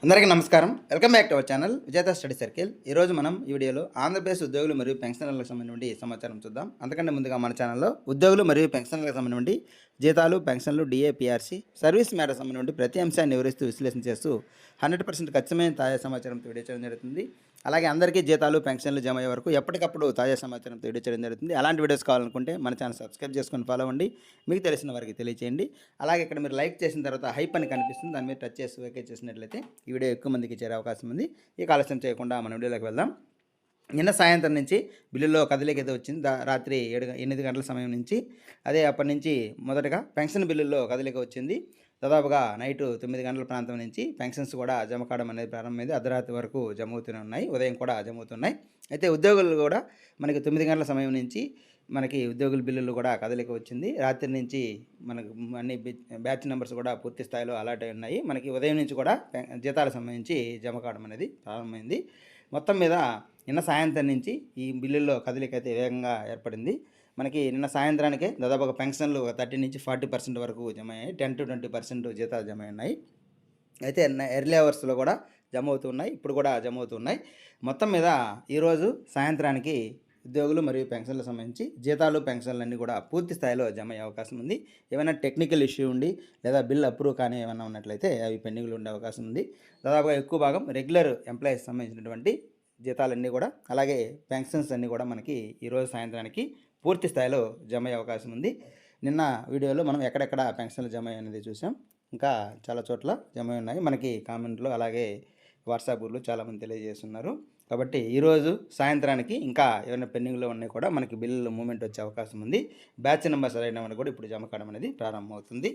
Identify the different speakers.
Speaker 1: అందరికీ నమస్కారం. Welcome back to our channel విజేత స్టడీ సర్కిల్. ఈరోజు మనం ఈ వీడియోలో ఆంధ్రప్రదేశ్ ఉద్యోగులు మరియు పెన్షనర్లకు సంబంధించి సమాచారం చూద్దాం. అంతకంటే ముందుగా మన ఛానల్లో ఉద్యోగులు మరియు పెన్షనర్లకు సంబంధించి జీతాలు, పెన్షన్లు, డిఏ, పిఆర్సీ, సర్వీస్ మ్యాటర్ సంబంధించి ప్రతి అంశాన్ని వివరిస్తూ విశ్లేషణ చేస్తూ 100% ఖచ్చితమైన తాజా సమాచారంతో వీడియో చేయడం జరుగుతుంది. అలాగే అందరికీ జీతాలు, పెన్షన్లు జమ అయ్యే వరకు ఎప్పటికప్పుడు తాజా సమాచారంతో వీడియో చేయడం జరుగుతుంది. అలాంటి వీడియోస్ కావాలనుకుంటే మన ఛానల్ సబ్స్క్రైబ్ చేసుకొని ఫాలో అవ్వండి. మీకు తెలిసిన వారికి తెలియచేయండి. అలాగే ఇక్కడ మీరు లైక్ చేసిన తర్వాత హైప్ అని కనిపిస్తుంది, దాని మీద టచ్ చేసి ఓకే చేసినట్లయితే ఈ వీడియో ఎక్కువ మందికి చేరే అవకాశం ఉంది. ఇక ఆలస్యం చేయకుండా మన వీడియోలోకి వెళ్దాం. నిన్న సాయంత్రం నుంచి బిల్లులో కదలిక అయితే వచ్చింది. రాత్రి 8 గంటల సమయం నుంచి. అప్పటి నుంచి మొదటగా పెన్షన్ బిల్లుల్లో కదలిక వచ్చింది. దాదాపుగా నైటు 9 గంటల ప్రాంతం నుంచి పెన్షన్స్ కూడా జమ కావడం అనేది ప్రారంభమైంది. అర్ధరాత్రి వరకు జమ అవుతూనే ఉన్నాయి, ఉదయం కూడా జమ అవుతున్నాయి. అయితే ఉద్యోగులు కూడా మనకి 9 గంటల సమయం నుంచి మనకి ఉద్యోగుల బిల్లులు కూడా కదలిక వచ్చింది. రాత్రి నుంచి మనకు అన్ని బ్యాచ్ నెంబర్స్ కూడా పూర్తి స్థాయిలో అలాట్ అయి ఉన్నాయి. మనకి ఉదయం నుంచి కూడా జీతాలకు సంబంధించి జమ కావడం అనేది ప్రారంభమైంది. మొత్తం మీద నిన్న సాయంత్రం నుంచి ఈ బిల్లుల్లో కదలిక అయితే వేగంగా ఏర్పడింది. మనకి నిన్న సాయంత్రానికే దాదాపుగా పెన్షన్లు 30 నుంచి 40% వరకు జమ అయ్యాయి. 10 to 20% జీతాలు జమ ఉన్నాయి. అయితే ఎర్లీ అవర్స్లో కూడా జమ అవుతున్నాయి, ఇప్పుడు కూడా జమ అవుతున్నాయి. మొత్తం మీద ఈరోజు సాయంత్రానికి ఉద్యోగులు మరియు పెన్షన్లకు సంబంధించి జీతాలు, పెన్షన్లు అన్నీ కూడా పూర్తి స్థాయిలో జమ అయ్యే అవకాశం ఉంది. ఏమైనా టెక్నికల్ ఇష్యూ ఉండి లేదా బిల్ అప్రూవ్ కానీ ఏమైనా ఉన్నట్లయితే అవి పెండింగ్లో ఉండే అవకాశం ఉంది. దాదాపుగా ఎక్కువ భాగం రెగ్యులర్ ఎంప్లాయీస్ సంబంధించినటువంటి జీతాలన్నీ కూడా, అలాగే పెన్షన్స్ అన్నీ కూడా మనకి ఈరోజు సాయంత్రానికి పూర్తి స్థాయిలో జమ అయ్యే అవకాశం ఉంది. నిన్న వీడియోలో మనం ఎక్కడెక్కడ పెన్షన్లు జమ అనేది చూసాం. ఇంకా చాలా చోట్ల జమ ఉన్నాయి. మనకి కామెంట్లో అలాగే వాట్సాప్ గ్రూప్లో చాలామంది తెలియజేస్తున్నారు. కాబట్టి ఈరోజు సాయంత్రానికి ఇంకా ఏమైనా పెండింగ్లో ఉన్నాయి కూడా మనకి బిల్లులు మూమెంట్ వచ్చే అవకాశం ఉంది. బ్యాచ్ నెంబర్ సరైన కూడా ఇప్పుడు జమ కావడం అనేది ప్రారంభమవుతుంది.